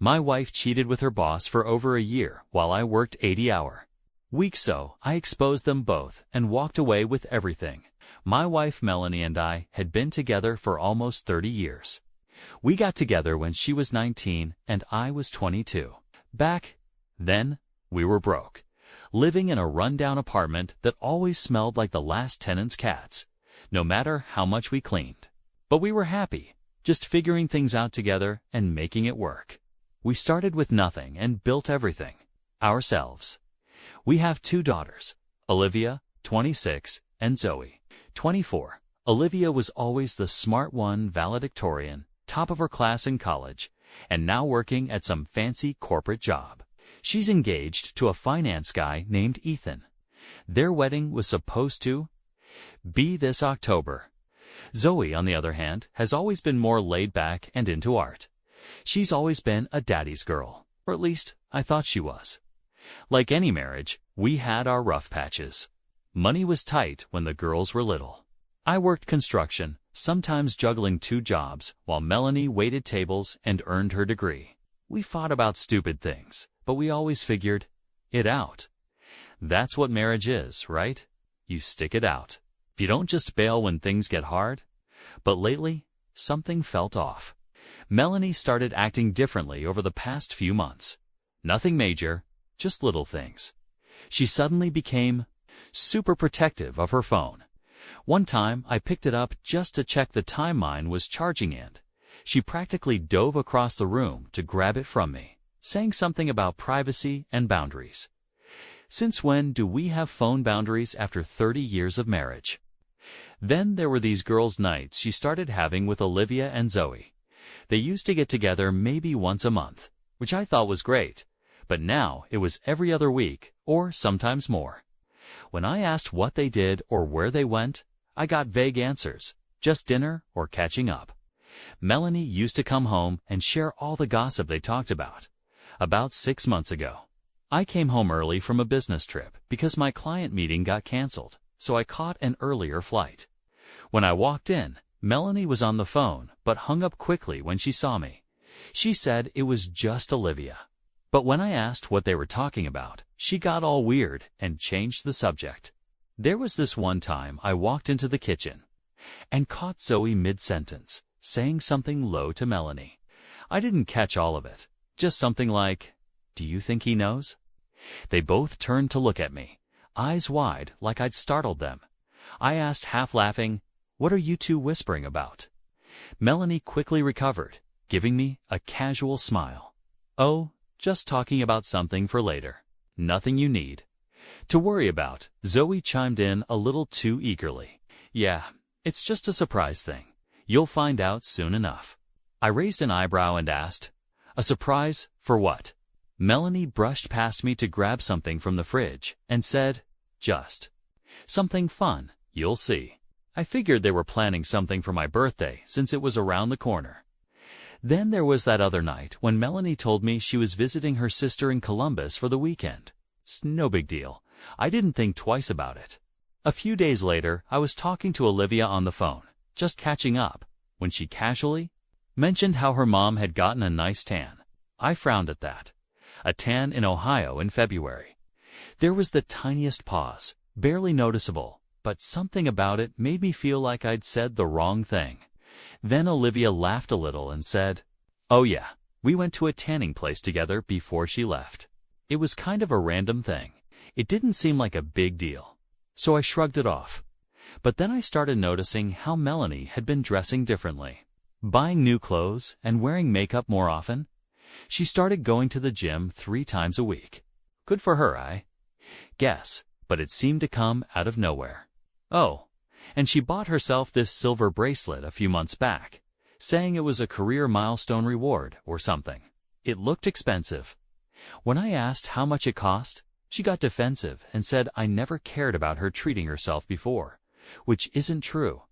My wife cheated with her boss for over a year while I worked 80-hour weeks, so I exposed them both and walked away with everything. My wife Melanie and I had been together for almost 30 years. We got together when she was 19 and I was 22. Back then, we were broke, living in a rundown apartment that always smelled like the last tenant's cats, no matter how much we cleaned. But we were happy, just figuring things out together and making it work. We started with nothing and built everything ourselves. We have 2 daughters, Olivia, 26, and Zoe, 24. Olivia was always the smart one, valedictorian, top of her class in college, and now working at some fancy corporate job. She's engaged to a finance guy named Ethan. Their wedding was supposed to be this October. Zoe, on the other hand, has always been more laid back and into art. She's always been a daddy's girl, or at least I thought she was. Like any marriage, we had our rough patches. Money was tight when the girls were little. I worked construction, sometimes juggling 2 jobs, while Melanie waited tables and earned her degree. We fought about stupid things, but we always figured it out. That's what marriage is, right? You stick it out. You don't just bail when things get hard. But lately, something felt off. Melanie started acting differently over the past few months. Nothing major, just little things. She suddenly became super protective of her phone. One time, I picked it up just to check the time mine was charging, and she practically dove across the room to grab it from me, saying something about privacy and boundaries. Since when do we have phone boundaries after 30 years of marriage? Then there were these girls' nights she started having with Olivia and Zoe. They used to get together maybe once a month, which I thought was great, but now it was every other week, or sometimes more. When I asked what they did or where they went, I got vague answers, just dinner or catching up. Melanie used to come home and share all the gossip they talked about. About 6 months ago, I came home early from a business trip because my client meeting got canceled, so I caught an earlier flight. When I walked in, Melanie was on the phone, but hung up quickly when she saw me. She said it was just Olivia. But when I asked what they were talking about, she got all weird and changed the subject. There was this one time I walked into the kitchen and caught Zoe mid-sentence, saying something low to Melanie. I didn't catch all of it, just something like, "Do you think he knows?" They both turned to look at me, eyes wide like I'd startled them. I asked, half laughing, "What are you 2 whispering about?" Melanie quickly recovered, giving me a casual smile. "Oh, just talking about something for later. Nothing you need to worry about." Zoe chimed in a little too eagerly. "Yeah, it's just a surprise thing. You'll find out soon enough." I raised an eyebrow and asked, "A surprise for what?" Melanie brushed past me to grab something from the fridge and said, "Just something fun, you'll see." I figured they were planning something for my birthday since it was around the corner. Then there was that other night when Melanie told me she was visiting her sister in Columbus for the weekend. It's no big deal. I didn't think twice about it. A few days later, I was talking to Olivia on the phone, just catching up, when she casually mentioned how her mom had gotten a nice tan. I frowned at that. A tan in Ohio in February. There was the tiniest pause, barely noticeable, but something about it made me feel like I'd said the wrong thing. Then Olivia laughed a little and said, "Oh yeah, we went to a tanning place together before she left." It was kind of a random thing. It didn't seem like a big deal, so I shrugged it off. But then I started noticing how Melanie had been dressing differently, buying new clothes and wearing makeup more often. She started going to the gym 3 times a week. Good for her, I guess, but it seemed to come out of nowhere. Oh, and she bought herself this silver bracelet a few months back, saying it was a career milestone reward or something. It looked expensive. When I asked how much it cost, she got defensive and said I never cared about her treating herself before, which isn't true.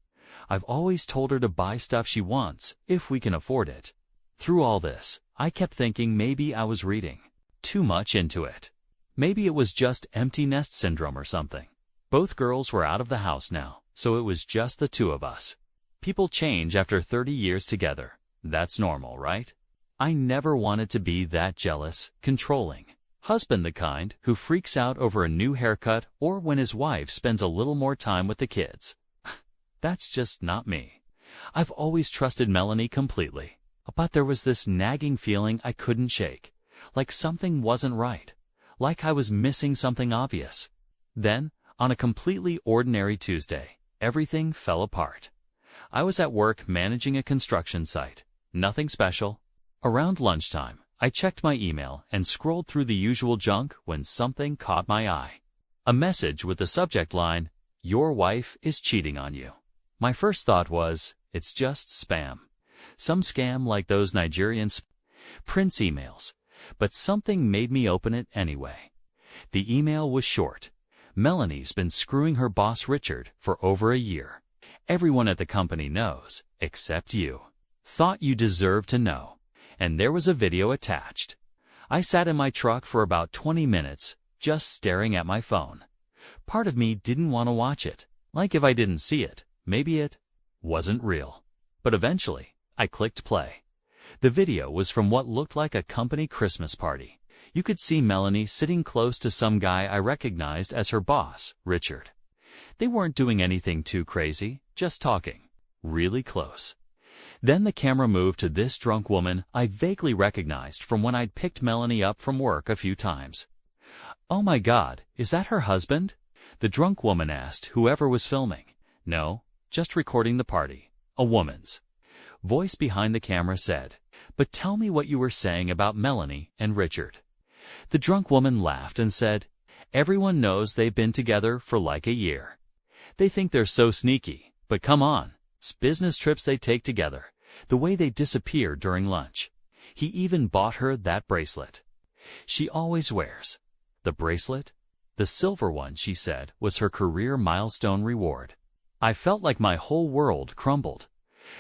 I've always told her to buy stuff she wants, if we can afford it. Through all this, I kept thinking maybe I was reading too much into it. Maybe it was just empty nest syndrome or something. Both girls were out of the house now, so it was just the 2 of us. People change after 30 years together. That's normal, right? I never wanted to be that jealous, controlling husband, the kind who freaks out over a new haircut or when his wife spends a little more time with the kids. That's just not me. I've always trusted Melanie completely, but there was this nagging feeling I couldn't shake, like something wasn't right, like I was missing something obvious. Then, on a completely ordinary Tuesday, everything fell apart. I was at work managing a construction site. Nothing special. Around lunchtime, I checked my email and scrolled through the usual junk when something caught my eye. A message with the subject line, "Your wife is cheating on you." My first thought was, it's just spam. Some scam like those Nigerian Prince emails. But something made me open it anyway. The email was short. Melanie's been screwing her boss Richard for over a year. Everyone at the company knows, except you. Thought you deserved to know. And there was a video attached. I sat in my truck for about 20 minutes, just staring at my phone. Part of me didn't want to watch it. Like if I didn't see it, maybe it wasn't real. But eventually, I clicked play. The video was from what looked like a company Christmas party. You could see Melanie sitting close to some guy I recognized as her boss, Richard. They weren't doing anything too crazy, just talking. Really close. Then the camera moved to this drunk woman I vaguely recognized from when I'd picked Melanie up from work a few times. "Oh my God, is that her husband?" the drunk woman asked whoever was filming. "No, just recording the party." A woman's voice behind the camera said, "But tell me what you were saying about Melanie and Richard." The drunk woman laughed and said, "Everyone knows they've been together for like a year. They think they're so sneaky, but come on, it's business trips they take together, the way they disappear during lunch. He even bought her that bracelet she always wears." The bracelet? The silver one, she said, was her career milestone reward. I felt like my whole world crumbled.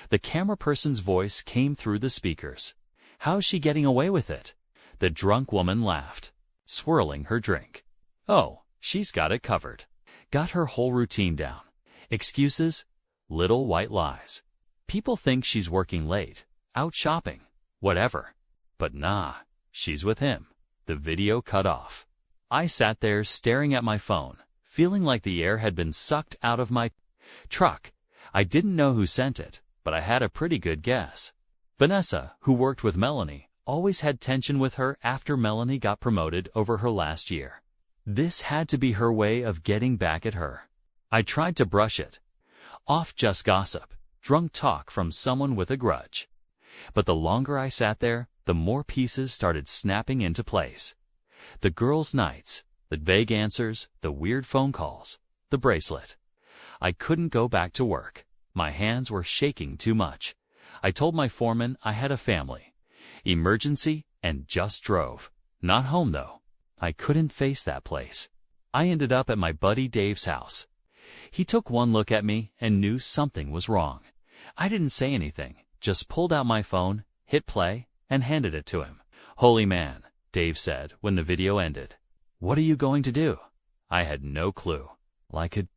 The camera person's voice came through the speakers. "How's she getting away with it?" The drunk woman laughed, swirling her drink. "Oh, she's got it covered. Got her whole routine down. Excuses? Little white lies. People think she's working late, out shopping, whatever. But nah, she's with him." The video cut off. I sat there staring at my phone, feeling like the air had been sucked out of my truck. I didn't know who sent it, but I had a pretty good guess. Vanessa, who worked with Melanie, always had tension with her after Melanie got promoted over her last year. This had to be her way of getting back at her. I tried to brush it off, just gossip, drunk talk from someone with a grudge. But the longer I sat there, the more pieces started snapping into place. The girls' nights, the vague answers, the weird phone calls, the bracelet. I couldn't go back to work. My hands were shaking too much. I told my foreman I had a family emergency and just drove. Not home, though. I couldn't face that place. I ended up at my buddy Dave's house. He took one look at me and knew something was wrong. I didn't say anything, just pulled out my phone, hit play, and handed it to him. "Holy man," Dave said when the video ended. "What are you going to do?" I had no clue. All I could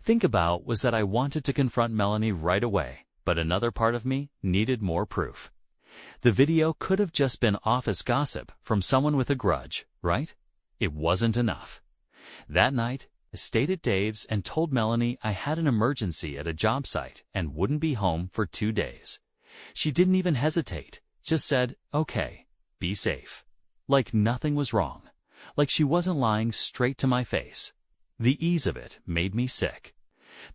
think about was that I wanted to confront Melanie right away, but another part of me needed more proof. The video could have just been office gossip from someone with a grudge, right? It wasn't enough. That night, I stayed at Dave's and told Melanie I had an emergency at a job site and wouldn't be home for 2 days. She didn't even hesitate, just said, "Okay, be safe." Like nothing was wrong, like she wasn't lying straight to my face. The ease of it made me sick.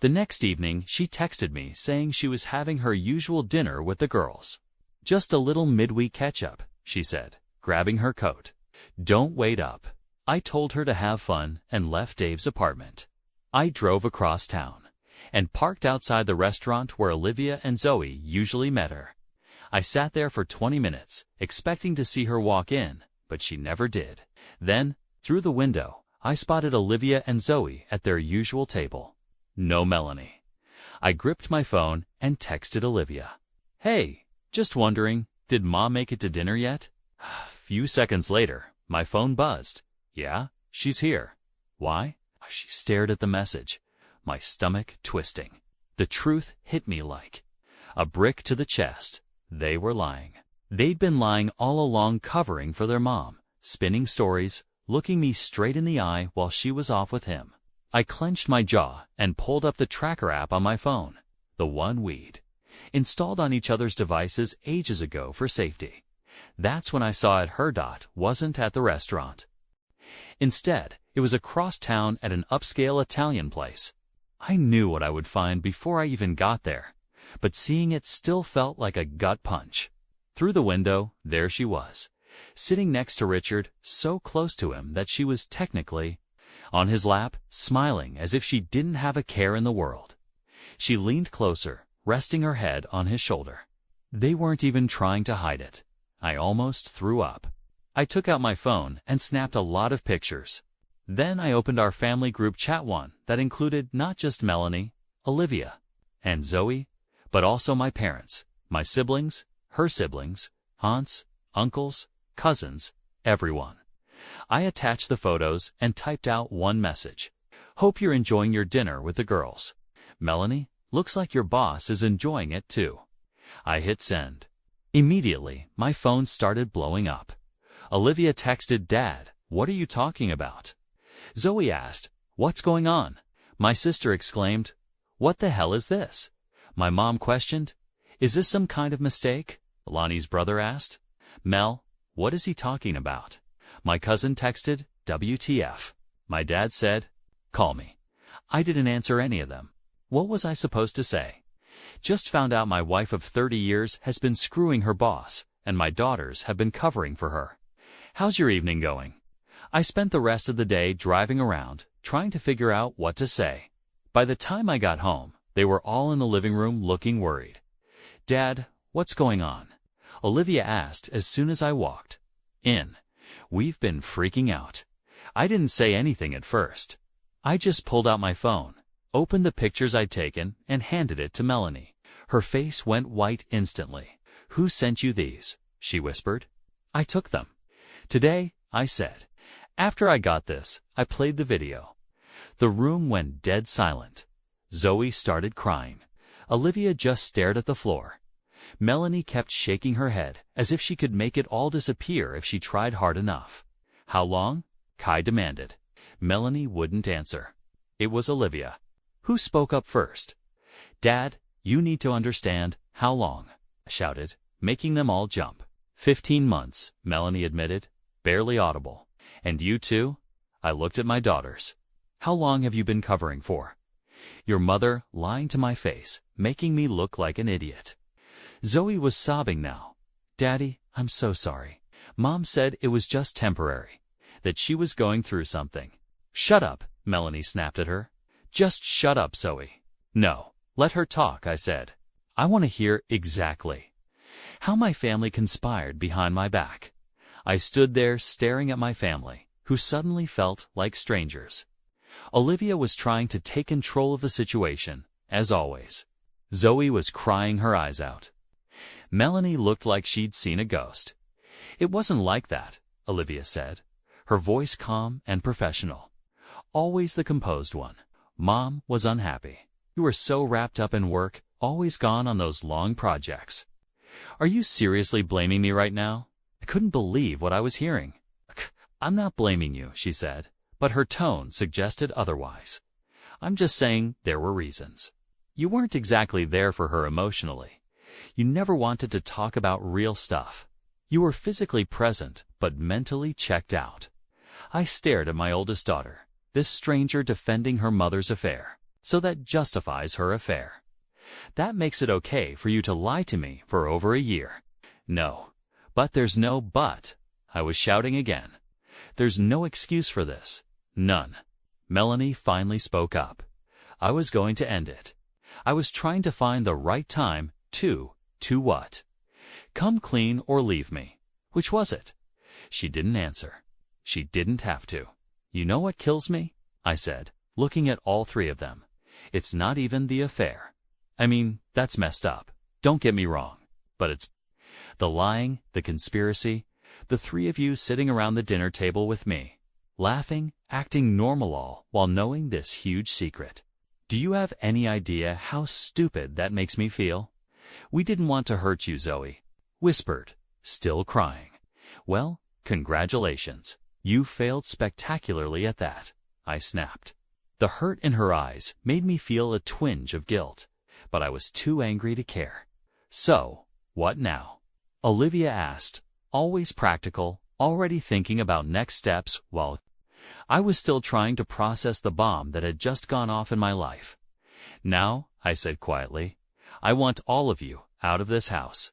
The next evening, she texted me saying she was having her usual dinner with the girls. "Just a little midweek catch-up," she said, grabbing her coat. "Don't wait up." I told her to have fun and left Dave's apartment. I drove across town and parked outside the restaurant where Olivia and Zoe usually met her. I sat there for 20 minutes, expecting to see her walk in, but she never did. Then, through the window, I spotted Olivia and Zoe at their usual table. No Melanie. I gripped my phone and texted Olivia. "Hey, just wondering, did Mom make it to dinner yet?" Few seconds later, my phone buzzed. "Yeah, she's here." "Why?" She stared at the message, my stomach twisting. The truth hit me like a brick to the chest. They were lying. They'd been lying all along covering for their mom, spinning stories, looking me straight in the eye while she was off with him. I clenched my jaw and pulled up the tracker app on my phone, the one we'd installed on each other's devices ages ago for safety. That's when I saw it her dot wasn't at the restaurant. Instead, it was across town at an upscale Italian place. I knew what I would find before I even got there, but seeing it still felt like a gut punch. Through the window, there she was, sitting next to Richard, so close to him that she was technically on his lap, smiling as if she didn't have a care in the world. She leaned closer, resting her head on his shoulder. They weren't even trying to hide it. I almost threw up. I took out my phone and snapped a lot of pictures. Then I opened our family group chat, one that included not just Melanie, Olivia, and Zoe, but also my parents, my siblings, her siblings, aunts, uncles, cousins, everyone. I attached the photos and typed out one message. Hope you're enjoying your dinner with the girls. Melanie, looks like your boss is enjoying it too. I hit send. Immediately, my phone started blowing up. Olivia texted, Dad, what are you talking about? Zoe asked, what's going on? My sister exclaimed, what the hell is this? My mom questioned, is this some kind of mistake? Lonnie's brother asked, Mel, what is he talking about? My cousin texted, WTF. My dad said, call me. I didn't answer any of them. What was I supposed to say? Just found out my wife of 30 years has been screwing her boss, and my daughters have been covering for her. How's your evening going? I spent the rest of the day driving around, trying to figure out what to say. By the time I got home, they were all in the living room looking worried. Dad, what's going on? Olivia asked as soon as I walked in. We've been freaking out. I didn't say anything at first. I just pulled out my phone, opened the pictures I'd taken, and handed it to Melanie. Her face went white instantly. Who sent you these? She whispered. I took them. Today, I said. After I got this, I played the video. The room went dead silent. Zoe started crying. Olivia just stared at the floor. Melanie kept shaking her head, as if she could make it all disappear if she tried hard enough. How long? Kai demanded. Melanie wouldn't answer. It was Olivia who spoke up first. Dad, you need to understand. How long? I shouted, making them all jump. 15 months, Melanie admitted, barely audible. And you too? I looked at my daughters. How long have you been covering for? Your mother lying to my face, making me look like an idiot. Zoe was sobbing now. Daddy, I'm so sorry. Mom said it was just temporary, that she was going through something. Shut up, Melanie snapped at her. Just shut up, Zoe. No, let her talk, I said. I want to hear exactly how my family conspired behind my back. I stood there staring at my family, who suddenly felt like strangers. Olivia was trying to take control of the situation, as always. Zoe was crying her eyes out. Melanie looked like she'd seen a ghost. It wasn't like that, Olivia said, her voice calm and professional. Always the composed one. Mom was unhappy. You were so wrapped up in work, always gone on those long projects. Are you seriously blaming me right now? I couldn't believe what I was hearing. I'm not blaming you, she said, but her tone suggested otherwise. I'm just saying there were reasons. You weren't exactly there for her emotionally. You never wanted to talk about real stuff. You were physically present, but mentally checked out. I stared at my oldest daughter, this stranger defending her mother's affair. So that justifies her affair. That makes it okay for you to lie to me for over a year. No. But there's no but. I was shouting again. There's no excuse for this. None. Melanie finally spoke up. I was going to end it. I was trying to find the right time to what? Come clean or leave me. Which was it? She didn't answer. She didn't have to. You know what kills me? I said, looking at all three of them. It's not even the affair. I mean, that's messed up. Don't get me wrong. But it's the lying, the conspiracy, the three of you sitting around the dinner table with me, laughing, acting normal all while knowing this huge secret. Do you have any idea how stupid that makes me feel? We didn't want to hurt you, Zoe whispered, still crying. "Well, congratulations. You failed spectacularly at that," I snapped. The hurt in her eyes made me feel a twinge of guilt, but I was too angry to care. "So, what now?" Olivia asked, always practical, already thinking about next steps while I was still trying to process the bomb that had just gone off in my life. "Now," I said quietly, "I want all of you out of this house.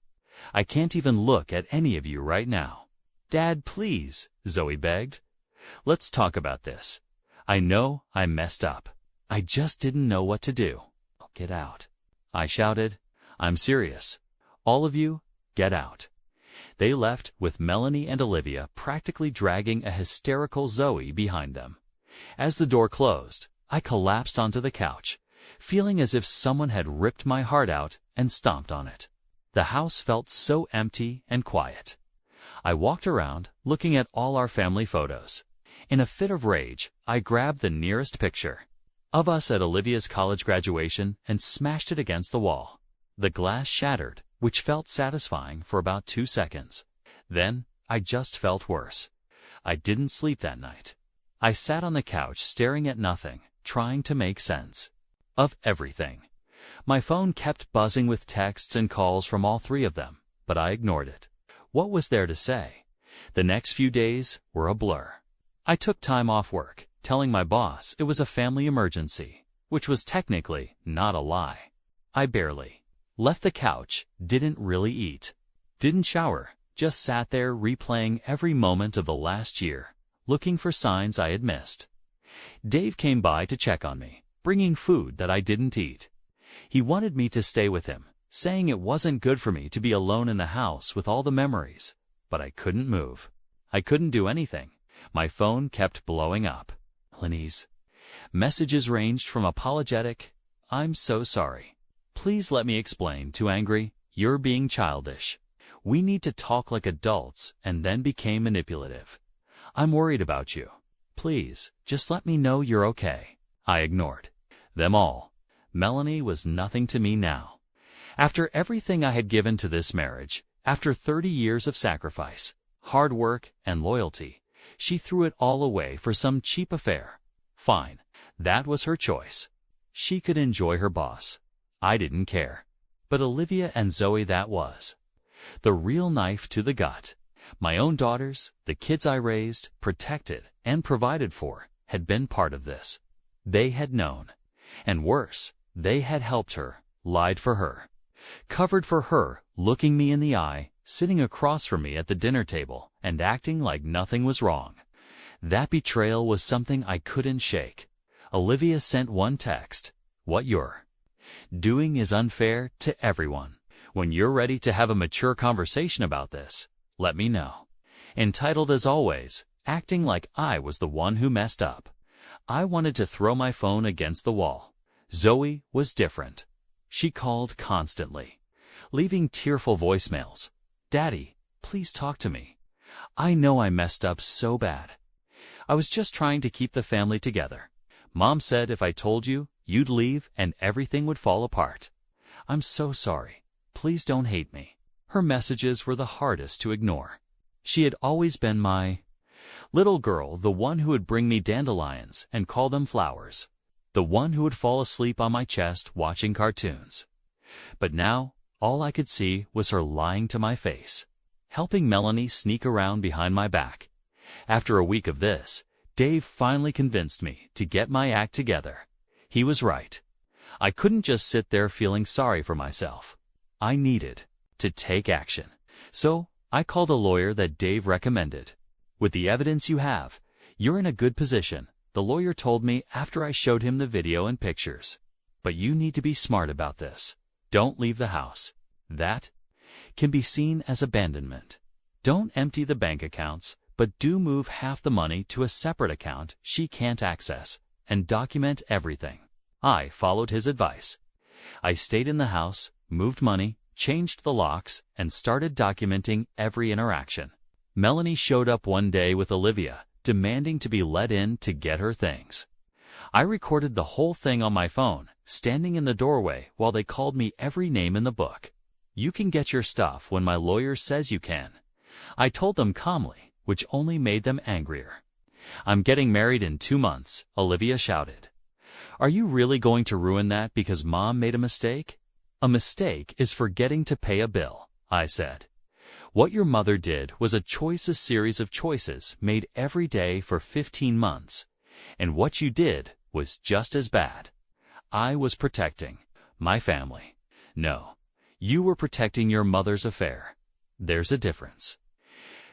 I can't even look at any of you right now." "Dad, please," Zoe begged. "Let's talk about this. I know I messed up. I just didn't know what to do." "Get out," I shouted. "I'm serious. All of you, get out." They left with Melanie and Olivia practically dragging a hysterical Zoe behind them. As the door closed, I collapsed onto the couch, feeling as if someone had ripped my heart out and stomped on it. The house felt so empty and quiet. I walked around, looking at all our family photos. In a fit of rage, I grabbed the nearest picture of us at Olivia's college graduation and smashed it against the wall. The glass shattered, which felt satisfying for about 2 seconds. Then, I just felt worse. I didn't sleep that night. I sat on the couch staring at nothing, trying to make sense of everything. My phone kept buzzing with texts and calls from all 3 of them, but I ignored it. What was there to say? The next few days were a blur. I took time off work, telling my boss it was a family emergency, which was technically not a lie. I barely left the couch, didn't really eat, didn't shower, just sat there replaying every moment of the last year, looking for signs I had missed. Dave came by to check on me, bringing food that I didn't eat. He wanted me to stay with him, saying it wasn't good for me to be alone in the house with all the memories, but I couldn't move. I couldn't do anything. My phone kept blowing up. Melanie's messages ranged from apologetic, "I'm so sorry. Please let me explain," to angry, "You're being childish. We need to talk like adults," and then became manipulative. "I'm worried about you. Please, just let me know you're okay." I ignored them all. Melanie was nothing to me now. After everything I had given to this marriage, after 30 years of sacrifice, hard work, and loyalty, she threw it all away for some cheap affair. Fine, that was her choice. She could enjoy her boss. I didn't care. But Olivia and Zoe, that was the real knife to the gut. My own daughters, the kids I raised, protected, and provided for, had been part of this. They had known. And worse, they had helped her, lied for her, covered for her, looking me in the eye, sitting across from me at the dinner table, and acting like nothing was wrong. That betrayal was something I couldn't shake. Olivia sent one text: "What you're doing is unfair to everyone. When you're ready to have a mature conversation about this, let me know." Entitled as always, acting like I was the one who messed up. I wanted to throw my phone against the wall. Zoe was different. She called constantly, leaving tearful voicemails. "Daddy, please talk to me. I know I messed up so bad. I was just trying to keep the family together. Mom said if I told you, you'd leave and everything would fall apart. I'm so sorry. Please don't hate me." Her messages were the hardest to ignore. She had always been my little girl, the one who would bring me dandelions and call them flowers, the one who would fall asleep on my chest watching cartoons. But now, all I could see was her lying to my face, helping Melanie sneak around behind my back. After a week of this, Dave finally convinced me to get my act together. He was right. I couldn't just sit there feeling sorry for myself. I needed to take action. So, I called a lawyer that Dave recommended. "With the evidence you have, you're in a good position," the lawyer told me after I showed him the video and pictures. "But you need to be smart about this. Don't leave the house. That can be seen as abandonment. Don't empty the bank accounts, but do move half the money to a separate account she can't access, and document everything." I followed his advice. I stayed in the house, moved money, changed the locks, and started documenting every interaction. Melanie showed up one day with Olivia, demanding to be let in to get her things. I recorded the whole thing on my phone, standing in the doorway while they called me every name in the book. "You can get your stuff when my lawyer says you can. I told them calmly, which only made them angrier. "I'm getting married in 2 months," Olivia shouted. "Are you really going to ruin that because Mom made a mistake?" "A mistake is forgetting to pay a bill," I said. "What your mother did was a series of choices made every day for 15 months. And what you did was just as bad. I was protecting my family. No, you were protecting your mother's affair. There's a difference."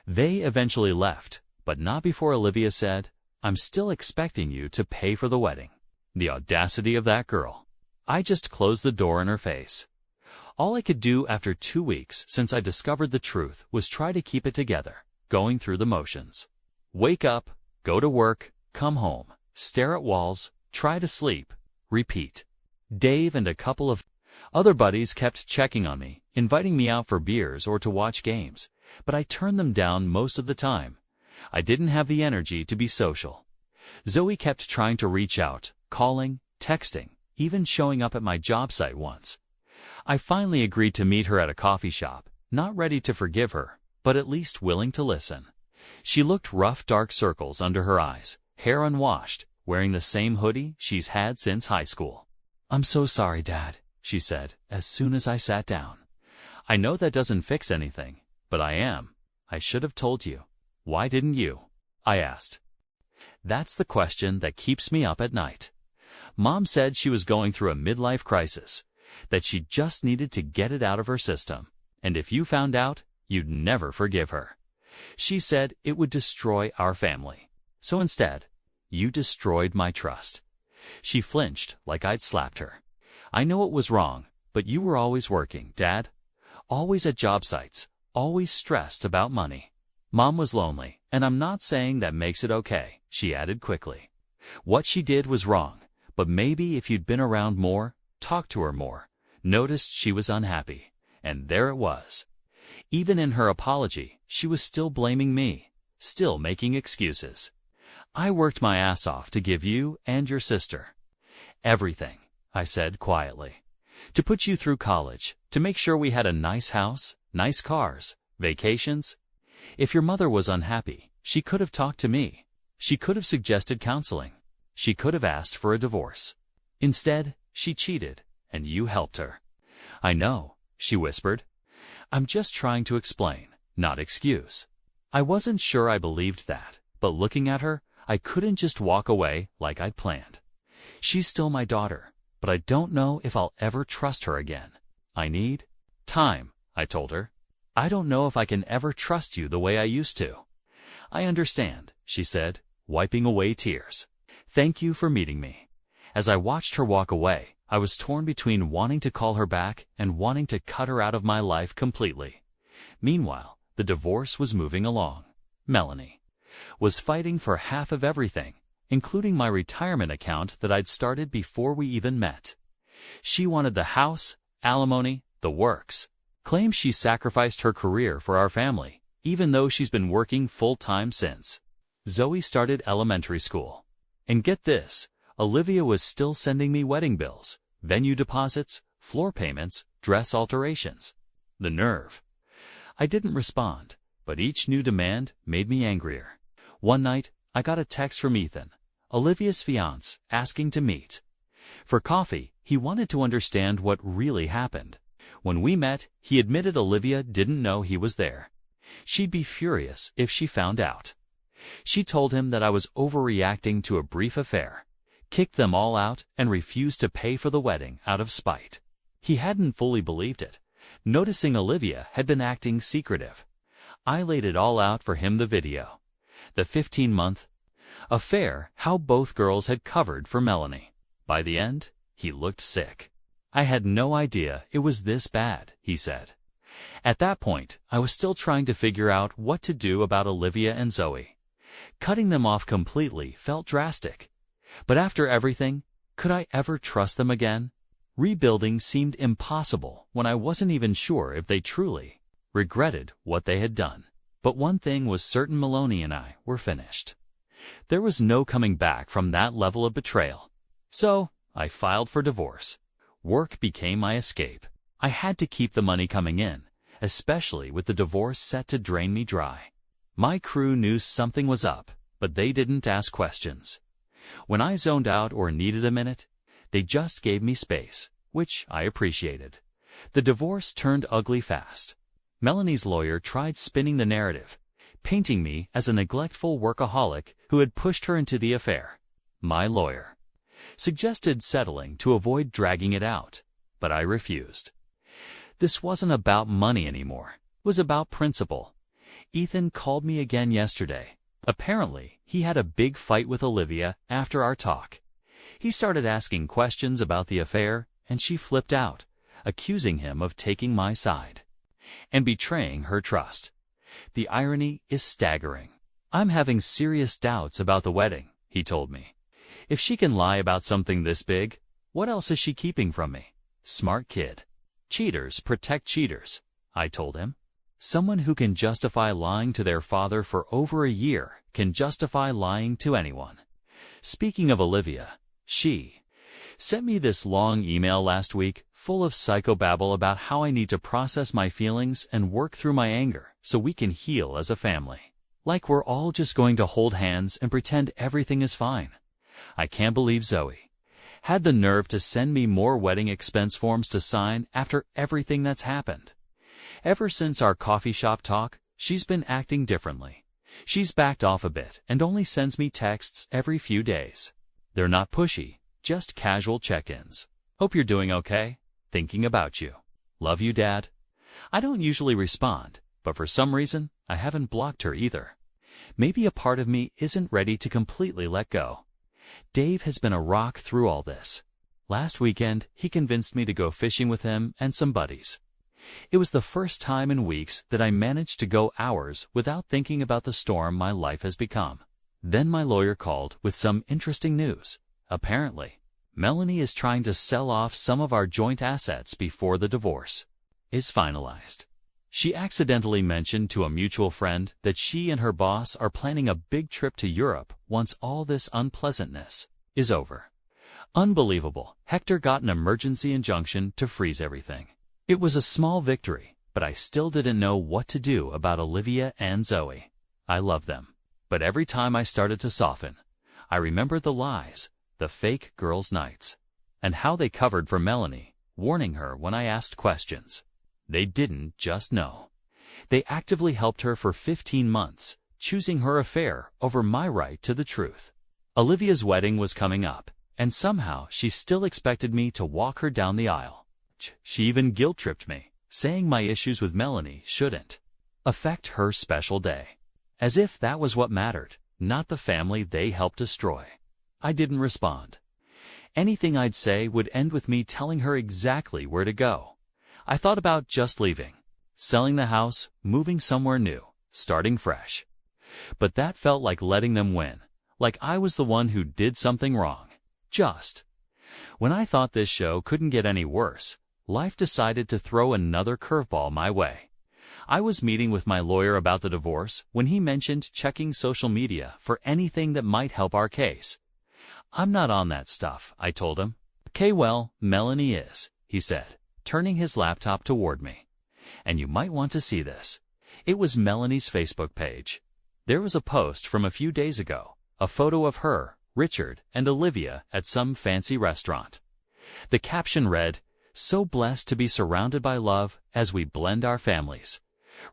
They eventually left, but not before Olivia said, "I'm still expecting you to pay for the wedding." The audacity of that girl. I just closed the door in her face. All I could do after 2 weeks since I discovered the truth was try to keep it together, going through the motions. Wake up, go to work, come home, stare at walls, try to sleep, repeat. Dave and a couple of other buddies kept checking on me, inviting me out for beers or to watch games, but I turned them down most of the time. I didn't have the energy to be social. Zoe kept trying to reach out, calling, texting, even showing up at my job site once. I finally agreed to meet her at a coffee shop, not ready to forgive her, but at least willing to listen. She looked rough, dark circles under her eyes, hair unwashed, wearing the same hoodie she's had since high school. "I'm so sorry, Dad," she said, as soon as I sat down. "I know that doesn't fix anything, but I should have told you. Why didn't you?" I asked. That's the question that keeps me up at night. Mom said she was going through a midlife crisis, that she just needed to get it out of her system, and if you found out, you'd never forgive her. She said it would destroy our family. So instead, you destroyed my trust. She flinched like I'd slapped her. "I know it was wrong, but you were always working, Dad. Always at job sites, always stressed about money. Mom was lonely, and I'm not saying that makes it okay," she added quickly. "What she did was wrong, but maybe if you'd been around more, talked to her more, noticed she was unhappy, and there it was." Even in her apology, she was still blaming me, still making excuses. "I worked my ass off to give you and your sister everything," I said quietly. "To put you through college, to make sure we had a nice house, nice cars, vacations. If your mother was unhappy, she could have talked to me. She could have suggested counseling. She could have asked for a divorce. Instead, she cheated, and you helped her." "I know," she whispered. "I'm just trying to explain, not excuse." I wasn't sure I believed that, but looking at her, I couldn't just walk away like I'd planned. She's still my daughter, but I don't know if I'll ever trust her again. "I need time," I told her. "I don't know if I can ever trust you the way I used to." "I understand," she said, wiping away tears. "Thank you for meeting me." As I watched her walk away, I was torn between wanting to call her back and wanting to cut her out of my life completely. Meanwhile, the divorce was moving along. Melanie was fighting for half of everything, including my retirement account that I'd started before we even met. She wanted the house, alimony, the works. Claims she sacrificed her career for our family, even though she's been working full-time since. Zoe started elementary school. And get this, Olivia was still sending me wedding bills, venue deposits, floor payments, dress alterations. The nerve. I didn't respond, but each new demand made me angrier. One night, I got a text from Ethan, Olivia's fiancé, asking to meet. For coffee, he wanted to understand what really happened. When we met, he admitted Olivia didn't know he was there. She'd be furious if she found out. She told him that I was overreacting to a brief affair, kicked them all out, and refused to pay for the wedding out of spite. He hadn't fully believed it, noticing Olivia had been acting secretive. I laid it all out for him, the video. The 15-month affair, how both girls had covered for Melanie. By the end, he looked sick. "I had no idea it was this bad," he said. At that point, I was still trying to figure out what to do about Olivia and Zoe. Cutting them off completely felt drastic. But after everything, could I ever trust them again? Rebuilding seemed impossible when I wasn't even sure if they truly regretted what they had done. But one thing was certain, Melanie and I were finished. There was no coming back from that level of betrayal. So, I filed for divorce. Work became my escape. I had to keep the money coming in, especially with the divorce set to drain me dry. My crew knew something was up, but they didn't ask questions. When I zoned out or needed a minute, they just gave me space, which I appreciated. The divorce turned ugly fast. Melanie's lawyer tried spinning the narrative, painting me as a neglectful workaholic who had pushed her into the affair. My lawyer suggested settling to avoid dragging it out, but I refused. This wasn't about money anymore. It was about principle. Ethan called me again yesterday. Apparently, he had a big fight with Olivia after our talk. He started asking questions about the affair, and she flipped out, accusing him of taking my side and betraying her trust. The irony is staggering. I'm having serious doubts about the wedding, he told me. If she can lie about something this big, what else is she keeping from me? Smart kid. Cheaters protect cheaters, I told him. Someone who can justify lying to their father for over a year can justify lying to anyone. Speaking of Olivia, she sent me this long email last week full of psychobabble about how I need to process my feelings and work through my anger so we can heal as a family. Like we're all just going to hold hands and pretend everything is fine. I can't believe Zoe had the nerve to send me more wedding expense forms to sign after everything that's happened. Ever since our coffee shop talk, she's been acting differently. She's backed off a bit and only sends me texts every few days. They're not pushy, just casual check-ins. Hope you're doing okay. Thinking about you. Love you, Dad. I don't usually respond, but for some reason, I haven't blocked her either. Maybe a part of me isn't ready to completely let go. Dave has been a rock through all this. Last weekend, he convinced me to go fishing with him and some buddies. It was the first time in weeks that I managed to go hours without thinking about the storm my life has become. Then my lawyer called with some interesting news. Apparently, Melanie is trying to sell off some of our joint assets before the divorce is finalized. She accidentally mentioned to a mutual friend that she and her boss are planning a big trip to Europe once all this unpleasantness is over. Unbelievable. Hector got an emergency injunction to freeze everything. It was a small victory, but I still didn't know what to do about Olivia and Zoe. I love them. But every time I started to soften, I remembered the lies, the fake girls' nights, and how they covered for Melanie, warning her when I asked questions. They didn't just know. They actively helped her for 15 months, choosing her affair over my right to the truth. Olivia's wedding was coming up, and somehow she still expected me to walk her down the aisle. She even guilt-tripped me, saying my issues with Melanie shouldn't affect her special day. As if that was what mattered, not the family they helped destroy. I didn't respond. Anything I'd say would end with me telling her exactly where to go. I thought about just leaving, selling the house, moving somewhere new, starting fresh. But that felt like letting them win, like I was the one who did something wrong. Just when I thought this show couldn't get any worse, life decided to throw another curveball my way. I was meeting with my lawyer about the divorce when he mentioned checking social media for anything that might help our case. I'm not on that stuff, I told him. Okay, well, Melanie is, he said, turning his laptop toward me. And you might want to see this. It was Melanie's Facebook page. There was a post from a few days ago, a photo of her, Richard, and Olivia at some fancy restaurant. The caption read, "So blessed to be surrounded by love as we blend our families.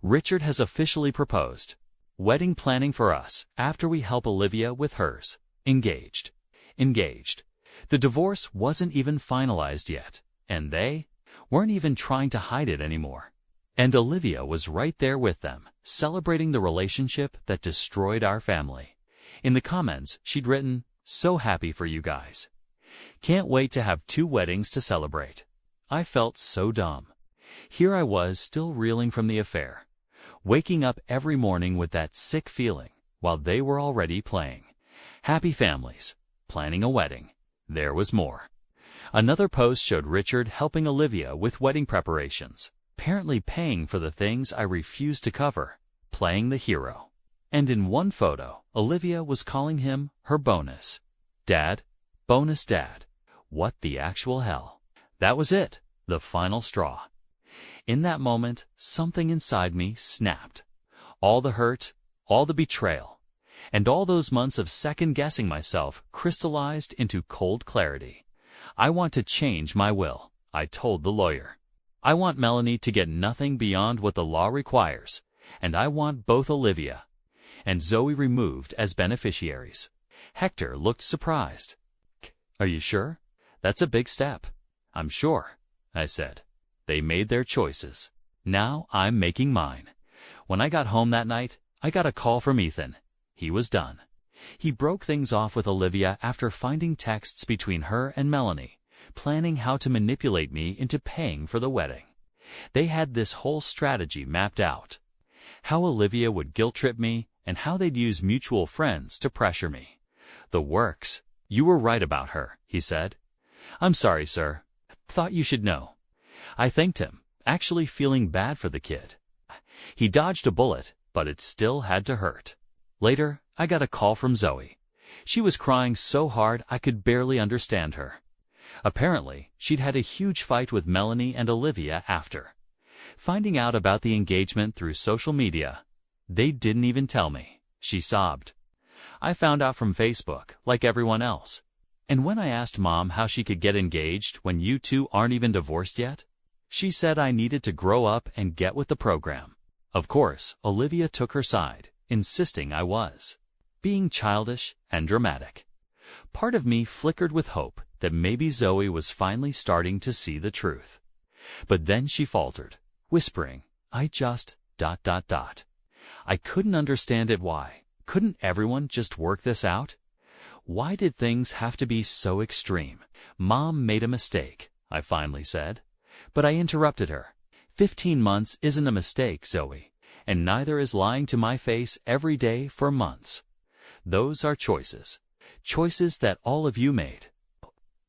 Richard has officially proposed. Wedding planning for us after we help Olivia with hers. Engaged." Engaged. The divorce wasn't even finalized yet, and they weren't even trying to hide it anymore. And Olivia was right there with them, celebrating the relationship that destroyed our family. In the comments, she'd written, "So happy for you guys. Can't wait to have 2 weddings to celebrate." I felt so dumb. Here I was still reeling from the affair, waking up every morning with that sick feeling, while they were already playing happy families, planning a wedding. There was more. Another post showed Richard helping Olivia with wedding preparations, apparently paying for the things I refused to cover, playing the hero. And in one photo, Olivia was calling him her bonus dad. Bonus dad. What the actual hell? That was it, the final straw. In that moment, something inside me snapped. All the hurt, all the betrayal, and all those months of second-guessing myself crystallized into cold clarity. I want to change my will, I told the lawyer. I want Melanie to get nothing beyond what the law requires, and I want both Olivia and Zoe removed as beneficiaries. Hector looked surprised. Are you sure? That's a big step. I'm sure, I said. They made their choices. Now I'm making mine. When I got home that night, I got a call from Ethan. He was done. He broke things off with Olivia after finding texts between her and Melanie, planning how to manipulate me into paying for the wedding. They had this whole strategy mapped out. How Olivia would guilt-trip me and how they'd use mutual friends to pressure me. The works. You were right about her, he said. I'm sorry, sir. Thought you should know. I thanked him, actually feeling bad for the kid. He dodged a bullet, but it still had to hurt. Later, I got a call from Zoe. She was crying so hard I could barely understand her. Apparently, she'd had a huge fight with Melanie and Olivia after. Finding out about the engagement through social media, they didn't even tell me, she sobbed. I found out from Facebook, like everyone else. And when I asked Mom how she could get engaged when you two aren't even divorced yet, she said I needed to grow up and get with the program. Of course, Olivia took her side, insisting I was being childish and dramatic. Part of me flickered with hope that maybe Zoe was finally starting to see the truth. But then she faltered, whispering, I just... I couldn't understand it. Why? Couldn't everyone just work this out? Why did things have to be so extreme? Mom made a mistake, I finally said. But I interrupted her. 15 months isn't a mistake, Zoe, and neither is lying to my face every day for months. Those are choices. Choices that all of you made.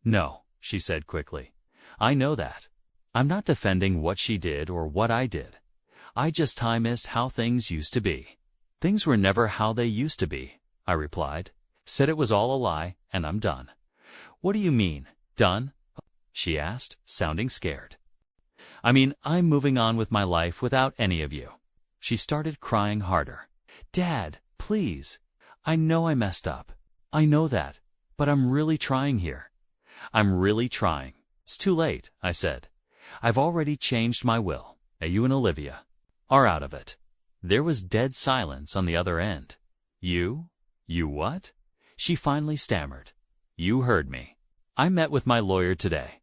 No, she said quickly. I know that. I'm not defending what she did or what I did. I just missed how things used to be. Things were never how they used to be, I replied. Said it was all a lie, and I'm done. What do you mean, done? She asked, sounding scared. I mean, I'm moving on with my life without any of you. She started crying harder. Dad, please. I know I messed up. I know that. But I'm really trying here. I'm really trying. It's too late, I said. I've already changed my will. You and Olivia are out of it. There was dead silence on the other end. You? You what? She finally stammered. You heard me. I met with my lawyer today.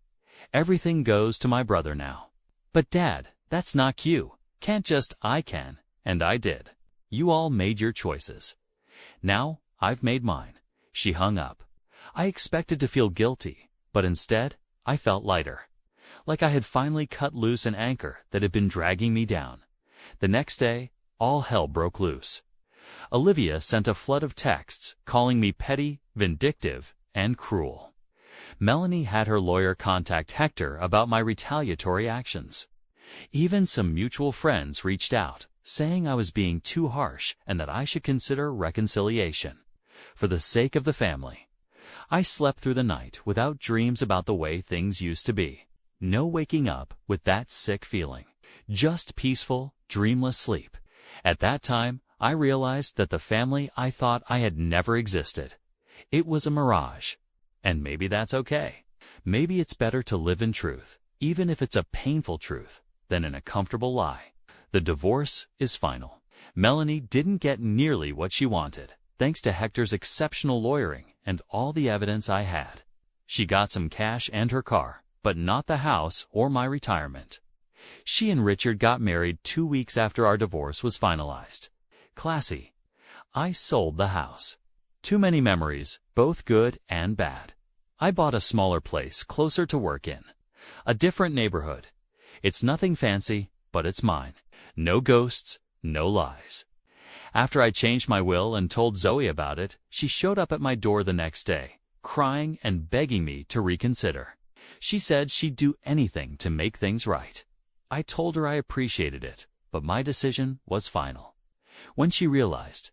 Everything goes to my brother now. But Dad, that's not cute. Can't just I can, and I did. You all made your choices. Now, I've made mine. She hung up. I expected to feel guilty, but instead, I felt lighter. Like I had finally cut loose an anchor that had been dragging me down. The next day, all hell broke loose. Olivia sent a flood of texts calling me petty, vindictive, and cruel. Melanie had her lawyer contact Hector about my retaliatory actions. Even some mutual friends reached out, saying I was being too harsh and that I should consider reconciliation. For the sake of the family. I slept through the night without dreams about the way things used to be. No waking up with that sick feeling. Just peaceful, dreamless sleep. At that time, I realized that the family I thought I had never existed. It was a mirage. And maybe that's okay. Maybe it's better to live in truth, even if it's a painful truth, than in a comfortable lie. The divorce is final. Melanie didn't get nearly what she wanted, thanks to Hector's exceptional lawyering and all the evidence I had. She got some cash and her car, but not the house or my retirement. She and Richard got married 2 weeks after our divorce was finalized. Classy. I sold the house. Too many memories, both good and bad. I bought a smaller place closer to work in. A different neighborhood. It's nothing fancy, but it's mine. No ghosts, no lies. After I changed my will and told Zoe about it, she showed up at my door the next day, crying and begging me to reconsider. She said she'd do anything to make things right. I told her I appreciated it, but my decision was final. When she realized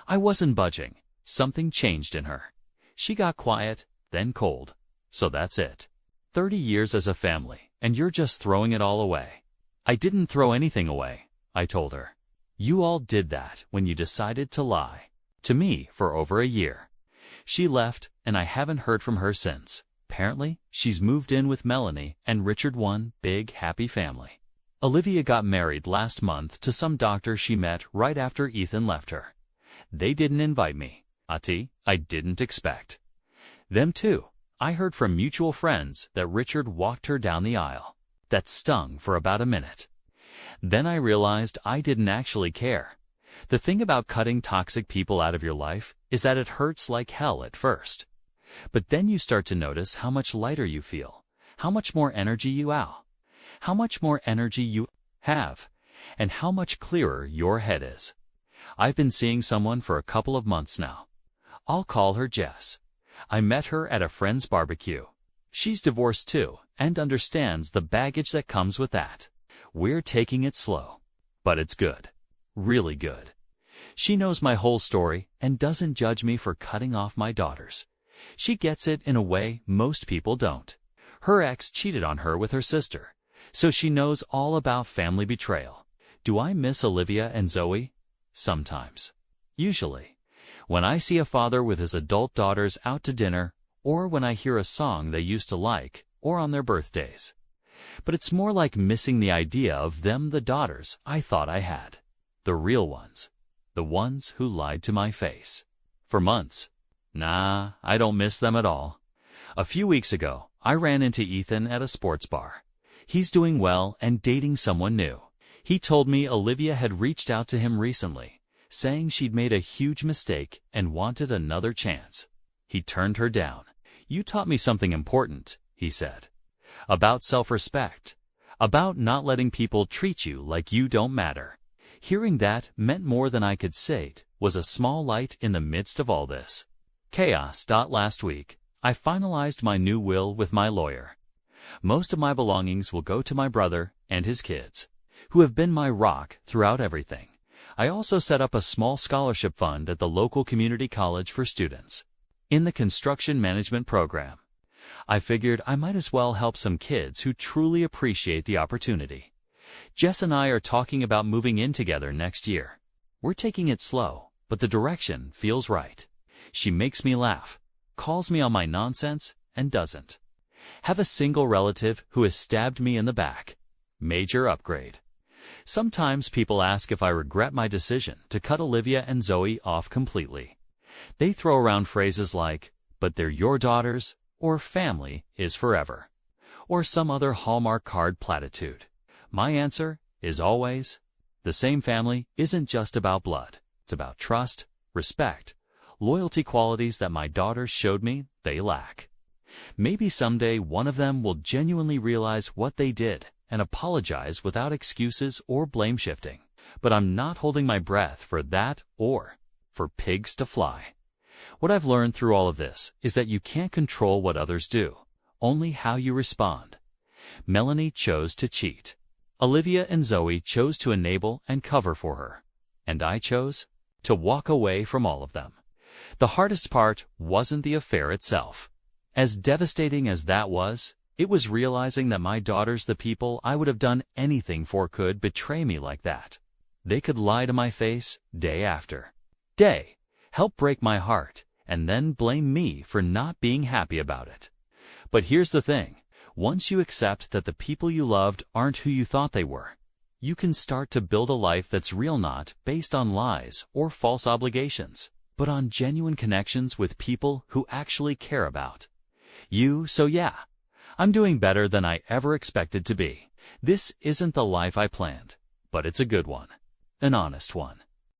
I wasn't budging, something changed in her. She got quiet, then cold. So that's it. 30 years as a family, and you're just throwing it all away. I didn't throw anything away, I told her. You all did that when you decided to lie to me for over a year. She left, and I haven't heard from her since. Apparently, she's moved in with Melanie and Richard, one big happy family. Olivia got married last month to some doctor she met right after Ethan left her. They didn't invite me. I didn't expect them to. I heard from mutual friends that Richard walked her down the aisle. That stung for about a minute. Then I realized I didn't actually care. The thing about cutting toxic people out of your life is that it hurts like hell at first. But then you start to notice how much lighter you feel, how much more energy you have, and how much clearer your head is. I've been seeing someone for a couple of months now. I'll call her Jess. I met her at a friend's barbecue. She's divorced too, and understands the baggage that comes with that. We're taking it slow, but it's good. Really good. She knows my whole story and doesn't judge me for cutting off my daughters. She gets it in a way most people don't. Her ex cheated on her with her sister, so she knows all about family betrayal. Do I miss Olivia and Zoe? Sometimes. Usually. When I see a father with his adult daughters out to dinner, or when I hear a song they used to like, or on their birthdays. But it's more like missing the idea of them, the daughters I thought I had. The real ones. The ones who lied to my face. For months. Nah, I don't miss them at all. A few weeks ago, I ran into Ethan at a sports bar. He's doing well and dating someone new. He told me Olivia had reached out to him recently, saying she'd made a huge mistake and wanted another chance. He turned her down. You taught me something important, he said. About self-respect. About not letting people treat you like you don't matter. Hearing that meant more than I could say. It was a small light in the midst of all this chaos. Last week, I finalized my new will with my lawyer. Most of my belongings will go to my brother and his kids, who have been my rock throughout everything. I also set up a small scholarship fund at the local community college for students in the construction management program. I figured I might as well help some kids who truly appreciate the opportunity. Jess and I are talking about moving in together next year. We're taking it slow, but the direction feels right. She makes me laugh, calls me on my nonsense, and doesn't have a single relative who has stabbed me in the back. Major upgrade. Sometimes people ask if I regret my decision to cut Olivia and Zoe off completely. They throw around phrases like, but they're your daughters, or family is forever, or some other Hallmark card platitude. My answer is always, the same family isn't just about blood. It's about trust, respect, loyalty, qualities that my daughters showed me they lack. Maybe someday one of them will genuinely realize what they did and apologize without excuses or blame shifting. But I'm not holding my breath for that or for pigs to fly. What I've learned through all of this is that you can't control what others do, only how you respond. Melanie chose to cheat. Olivia and Zoe chose to enable and cover for her. And I chose to walk away from all of them. The hardest part wasn't the affair itself. As devastating as that was, it was realizing that my daughters, the people I would have done anything for, could betray me like that. They could lie to my face day after day, help break my heart, and then blame me for not being happy about it. But here's the thing. Once you accept that the people you loved aren't who you thought they were, you can start to build a life that's real, not based on lies or false obligations, but on genuine connections with people who actually care about you. So yeah, I'm doing better than I ever expected to be. This isn't the life I planned, but it's a good one, an honest one.